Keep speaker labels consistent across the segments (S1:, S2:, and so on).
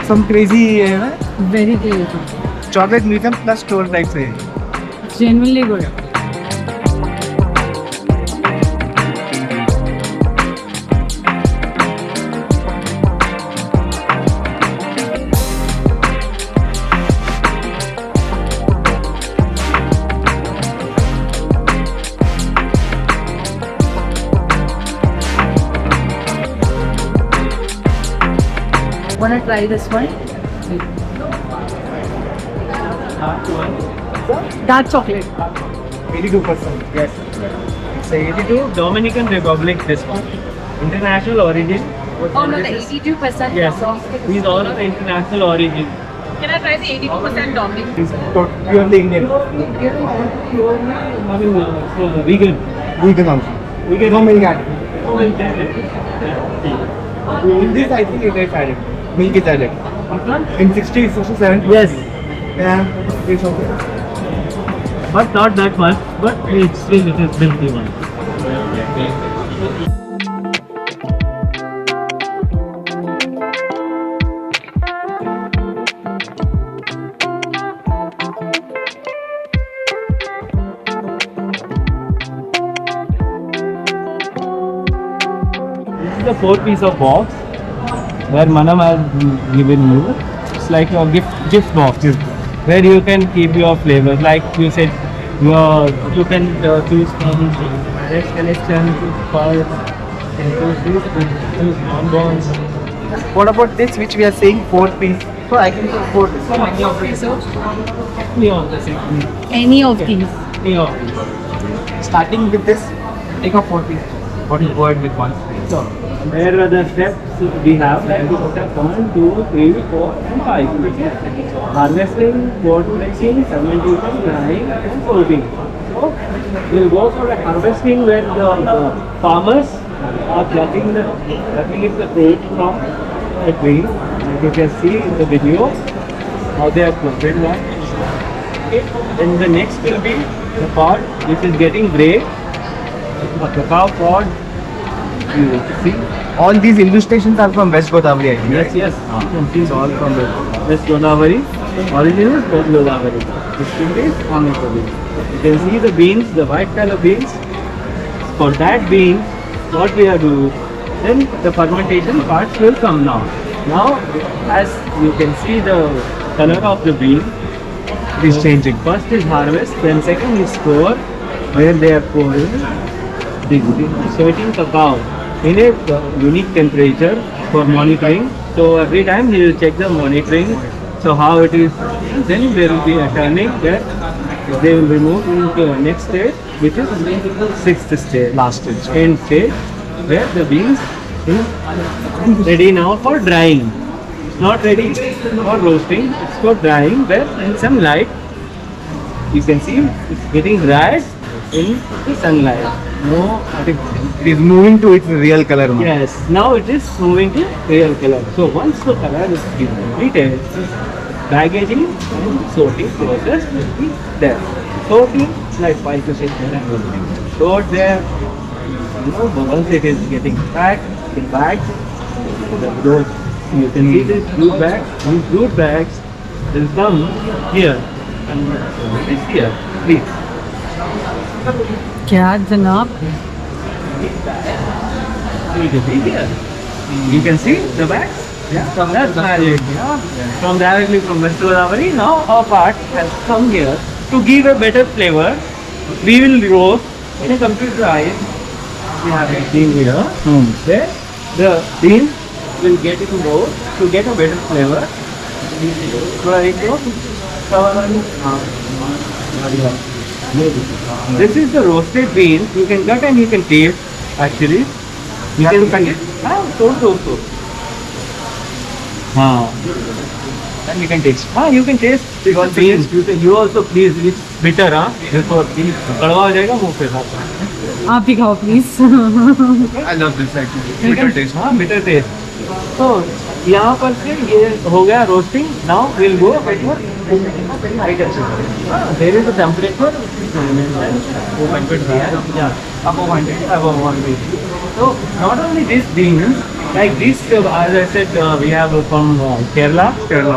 S1: some crazy
S2: Very crazy.
S1: chocolate museum plus tour type से.
S2: Genuinely good. Wanna try this one? Dark chocolate.
S1: 82%.
S3: Yes. It's a 82 Dominican Republic. This one. International origin.
S2: Oh no, the 82%.
S3: Yes. These all are the international origin.
S2: Can I try the 82% Dominic?
S1: It's purely Indian.
S3: Vegan.
S1: Vegan also.
S3: Vegan.
S1: No milk added.
S3: Yes.
S1: In this, I think it is added. Milk is added. In 60, 67.
S3: Yes.
S1: Yeah. It's okay.
S3: But not that much. But it's still it is milky one. This is the fourth piece of box where Manam has given you. It's like your gift box where you can keep your flavors. Like you said, you can choose from marriage collection, pearls, and choose bonbons.
S1: What about this, which we are saying 4 piece? So I can take 4 piece. So many of these.
S3: Any of the same.
S2: Any of these.
S3: Any of these.
S1: Starting with this, take a 4 piece. What is word with 1?
S3: So, where are the steps we have? Step 1, 2, 3, 4, and 5. Harvesting, cold pressing, fermentation, drying, and sorting. So, we'll go for the harvesting where the farmers are plucking the fruit from the tree. And you can see in the video how they are plucked that. Okay. Then the next will be the pod which is getting grey. The cacao pod. You see?
S1: All these illustrations are from West Godavari, I think.
S3: Yes, yes. It's all from the West Godavari. Origin is West Godavari. Distinct is Andhra Pradesh. You can see the beans, the white color beans. For that bean, what we are doing, then the fermentation parts will come now. Now, as you can see the color of the bean,
S1: It is changing.
S3: first is harvest, then second is store, where they are pouring the certain cacao in a unique temperature for monitoring. So every time he will check the monitoring, so how it is. Then there will be a turning that they will remove into the next stage, which is sixth stage,
S1: Last stage.
S3: end stage, where the beans is ready now for drying. It's not ready for roasting, it's for drying, where in some light you can see it's getting dried in the sunlight. No,
S1: It is moving to its real color now.
S3: yes, now it is moving to real color. So once the color is completed, packaging and sorting process will be there. Sorting like 5 to 6 minutes. Sort there, once it is getting packed in bags, those you can see these fruit bags. These fruit bags will come here and it is here. Please.
S2: क्या जनाब?
S3: You can see here. You can see the bags. Yeah, from that magic. From directly from West Godavari. Now our part has come here to give a better flavor. We will roast in a computerized. We have a team here. There, the beans will get it roast to get a better flavor. This is the roasted beans. You can cut and you can taste. Actually, you can cut it. So.
S1: And you can taste.
S3: You can taste because beans. You also please. It's bitter, huh? Therefore, कड़वा हो जाएगा मुंह पे साथ।
S2: आप भी खाओ please.
S1: I love this actually. Bitter taste.
S3: हाँ, bitter taste. So यहाँ पर से ये हो गया roasting. Now we'll go for there is a temperature. Yeah, above 100. So not only this beans, Like this, as I said, we have from Kerala.
S1: Kerala.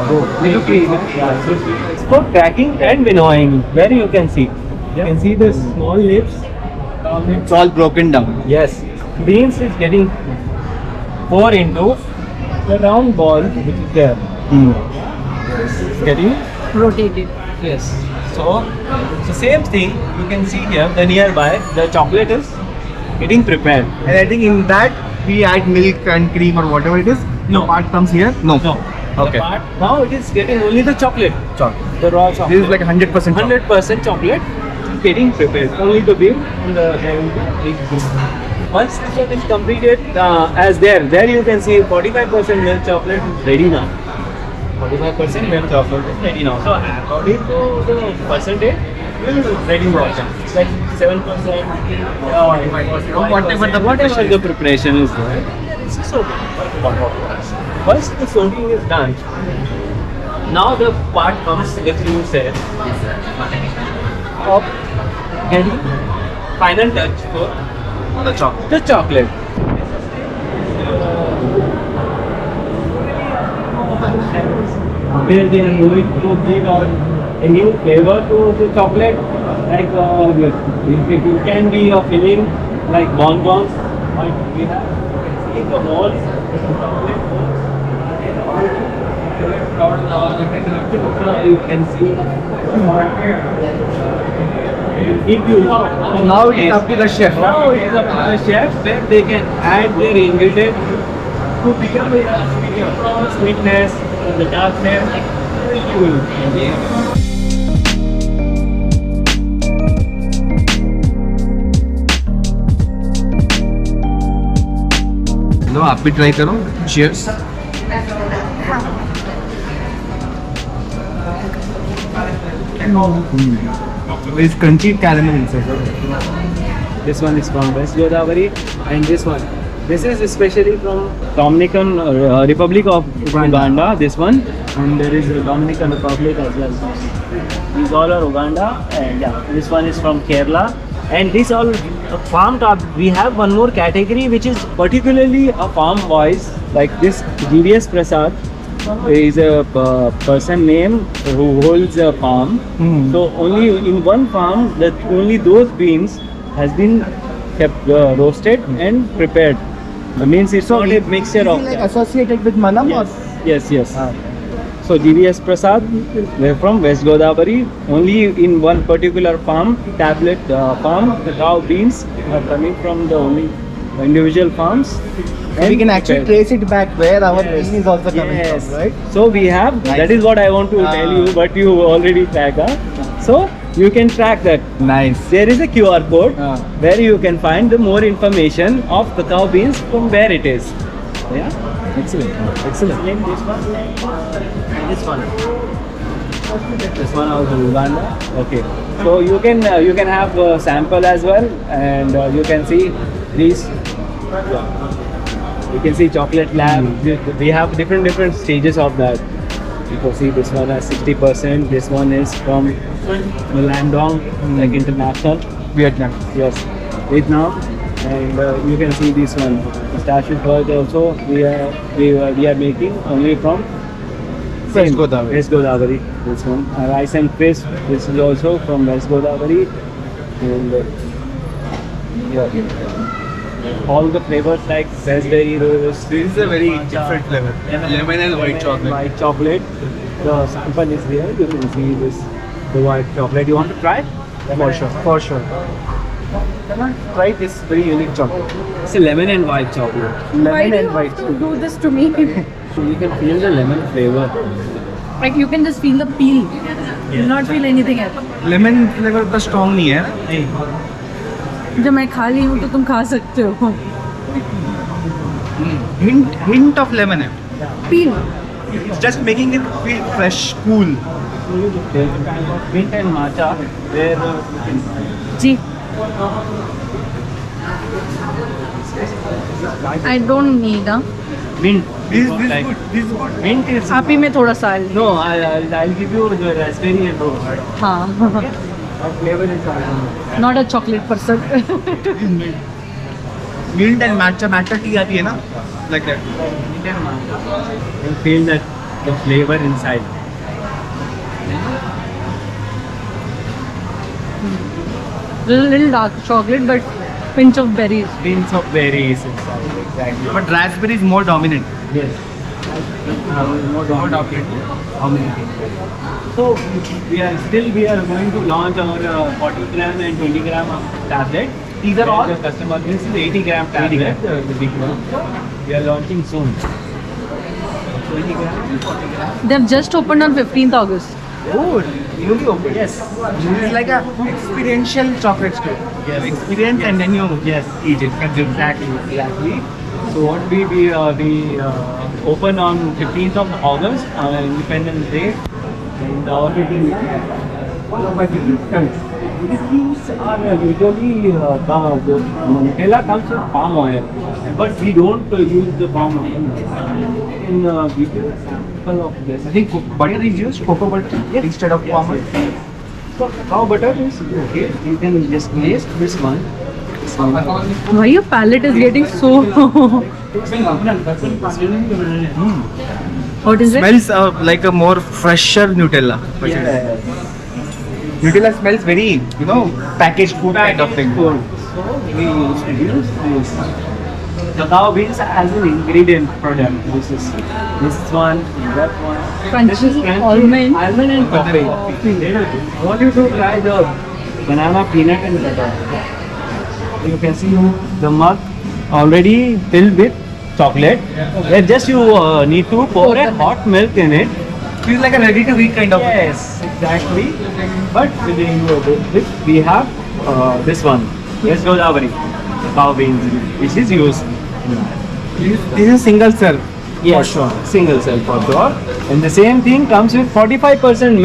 S3: Yeah, so it's for cracking and winnowing. Where you can see. You can see the small lips.
S1: It's all broken down.
S3: Yes. Beans is getting pour into the round ball which is there. It's getting
S2: Rotated.
S3: yes. So same thing you can see here. The nearby the chocolate is getting prepared.
S1: And I think in that we add milk and cream or whatever it is.
S3: No.
S1: The part comes here. No.
S3: No.
S1: Okay.
S3: The part, now it is getting only the chocolate. The raw chocolate.
S1: This is like 100% chocolate.
S3: 100% chocolate getting prepared. Only the bean and the once this one is completed, as there you can see 45% milk chocolate is ready now. 45% milk chocolate is ready now. So according to the percentage, ready now. It's like 7%, whatever the preparation is there. This is okay. Once the soaking is done, now the part comes, if you say, of getting final touch for
S1: The chocolate.
S3: the chocolate. Where they are going to give out a new flavor to the chocolate, like it can be a filling like bonbons, or we have see the whole you can see. If you
S1: Now it is up to the chef.
S3: Now it is up to the chef where they can add their ingredient to become a sweetness, the darkness.
S1: लो आप भी try करो. Cheers. It's crunchy caramel inside.
S3: This one is from West Godavari, and this one. This is especially from Dominican Republic of Uganda. This one, and there is a Dominican Republic as well. These all are Uganda, and yeah, this one is from Kerala. And this all farm top. We have one more category which is particularly a farm boys like this. GVS Prasad is a person name who holds a farm. So only in one farm that only those beans has been kept roasted and prepared. Means it's not a mixture of
S1: like associated with Manam
S3: yes. So GVS Prasad, they're from West Godavari. Only in one particular farm, tablet farm, the cow beans are coming from the only individual farms.
S1: or we can actually
S3: prepared.
S1: trace it back where our bean is also coming from, right?
S3: So we have,
S1: Nice.
S3: that is what I want to tell you, but you already track. So you can track that.
S1: Nice.
S3: There is a QR code
S1: Ah.
S3: where you can find the more information of cacao beans from where it is. Yeah.
S1: Excellent.
S3: Excellent. This one. This one. This one out of Uganda. Okay. So you can have a sample as well, and you can see these. You can see chocolate lab. We have different stages of that. You can see this one has 60%. This one is from Landong, like international.
S1: Vietnam.
S3: Yes, Vietnam, and you can see this one. Pistachio curd also we are making only from
S1: West Godavari.
S3: West Godavari. This one, rice and crisp. This is also from West Godavari, and all the flavors like raspberry rose.
S1: This is a very different flavor. Lemon and white chocolate.
S3: White chocolate. The sample is there. You can see this, the white chocolate. You want to try?
S1: For sure. For sure. Can I try this very unique chocolate?
S3: It's a lemon and white chocolate.
S2: Why
S1: Lemon
S2: do
S1: and
S2: you
S1: white
S2: have to
S1: chocolate.
S2: do this to me?
S3: So you can feel the lemon flavor.
S2: Like you can just feel the peel. You not feel anything else.
S1: Lemon flavor उतना strong नहीं है ना?
S2: जब मैं खा ली हूँ तो तुम खा सकते हो.
S1: Hint of lemon है.
S2: Peel.
S1: It's just making it feel fresh, cool.
S3: Mint and matcha, where
S2: ji. I don't need a.
S3: mint.
S1: This is
S3: Like,
S1: good. This is good.
S3: mint is
S2: आप ही में थोड़ा सा.
S3: no. I'll give you the raspberry and rose.
S2: हाँ.
S3: That flavor is
S2: Not a chocolate person.
S1: Mint and matcha tea आती है ना? like that.
S3: You feel that the flavor inside.
S2: There's a little dark chocolate, but pinch of berries.
S3: Beans of berries inside. Exactly.
S1: But raspberry is more dominant.
S3: Yes. More dominant. So we are going to launch our 40 gram and 20 gram tablet.
S1: These are all?
S3: The customer, this is 80 gram tablet, the big one. We are launching soon. 20 gram, 40 gram.
S2: They've just opened on 15th August.
S1: Oh, newly opened.
S3: Yes.
S1: This is like a experiential chocolate store.
S3: Yes.
S1: Experience and then you eat it.
S3: Exactly. So what we open on 15th of August on Independence Day, and our one of my favorite. These are usually the Nutella comes with palm oil, but we don't use the palm oil. In give you a sample of this.
S1: I think butter is used, cocoa butter instead of palm oil.
S3: So cow butter is okay. You can just taste this one.
S2: Why your palate is getting so... What is it?
S1: Smells like a more fresher Nutella. Nutella smells very, packaged food kind of thing.
S3: So we used to use this. The cow beans as an ingredient product. This one, that one.
S2: Crunchy, almond.
S3: Almond and coffee. I want you to try the banana peanut and butter. You can see the mug already filled with chocolate. Where just you need to pour a hot milk in it.
S1: Feels like a ready to eat kind of.
S3: Yes, exactly. But we have this one. Yes, Godavari, cow beans, which is used.
S1: This is single serve.
S3: Yes,
S1: For sure.
S3: Single cell for sure. And the same thing comes with 45%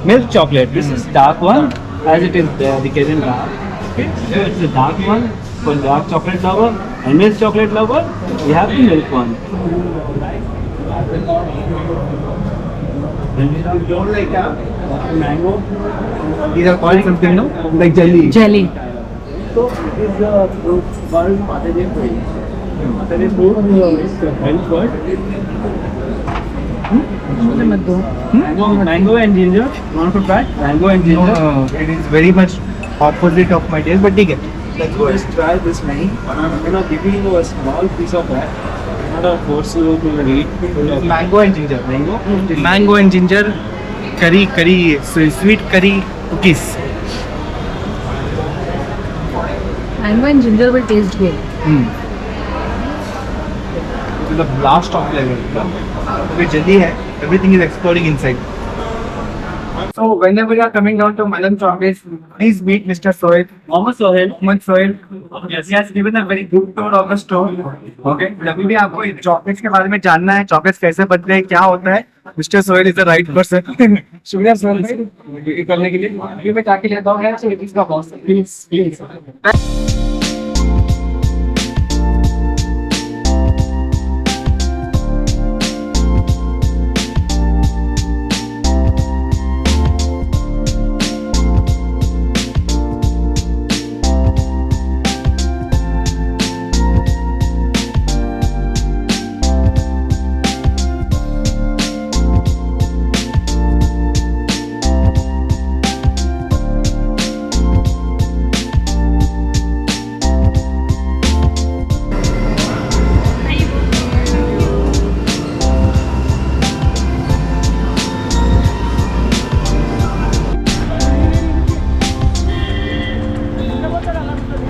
S3: milk chocolate. This is dark one, as it is the Cajun dark. Okay, so it's the dark one for dark chocolate lover, and milk chocolate lover. We have the milk one. And don't like mango.
S1: These are called something, like jelly.
S2: Jelly.
S3: So it is the word Mataje fruit. Mataje fruit is the French word. Mango and ginger. You want to try? Mango and ginger.
S1: No, it is very much opposite of my taste, but take it.
S3: Let's go. Just try this many. I'm gonna give you a small piece of that. I'm gonna force you to eat.
S1: Mango and ginger.
S3: Mango.
S1: Mango and ginger curry, sweet curry cookies.
S2: Mango and ginger will taste good.
S1: It is a blast of flavor. With jelly hai, everything is exploding inside. So whenever you are coming down to Manam Chocolates, please meet Mr. Sohail. Mohammed Sohail. Yes, he has given a very good tour of the store. Okay. जब भी आपको chocolates के बारे में जानना है, chocolates कैसे बनते हैं, क्या होता है, Mr. Sohail is the right person. शुक्रिया सोहेल भाई ये करने के लिए. अभी मैं जाके लेता हूँ यार, इसका बॉस. Please.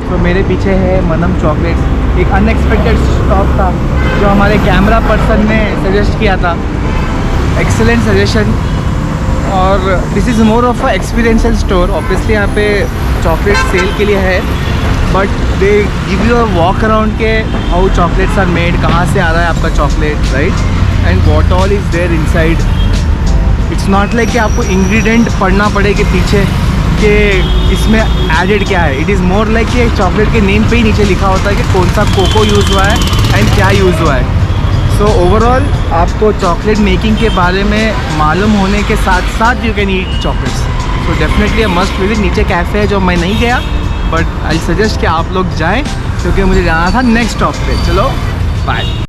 S1: तो मेरे पीछे है मनम चॉकलेट्स. एक अनएक्सपेक्टेड स्टॉप था जो हमारे कैमरा पर्सन ने सजेस्ट किया था. Excellent suggestion. और this is more of a experiential store. Obviously यहाँ पे चॉकलेट सेल के लिए है, but they give you a walk around के हाउ चॉकलेट्स आर मेड, कहाँ से आ रहा है आपका chocolate, right, and what all is there inside. It's not like कि आपको इंग्रेडिएंट पढ़ना पड़े कि पीछे कि इसमें एडेड क्या है. इट इज़ मोर लाइक कि चॉकलेट के नेम पे ही नीचे लिखा होता है कि कौन सा कोको यूज़ हुआ है एंड क्या यूज़ हुआ है. सो ओवरऑल आपको चॉकलेट मेकिंग के बारे में मालूम होने के साथ साथ you can eat chocolates. So definitely a must visit. नीचे कैफ़े है जो मैं नहीं गया, बट आई सजेस्ट कि आप लोग जाएँ क्योंकि मुझे जाना था नेक्स्ट स्टॉप पे. चलो बाय.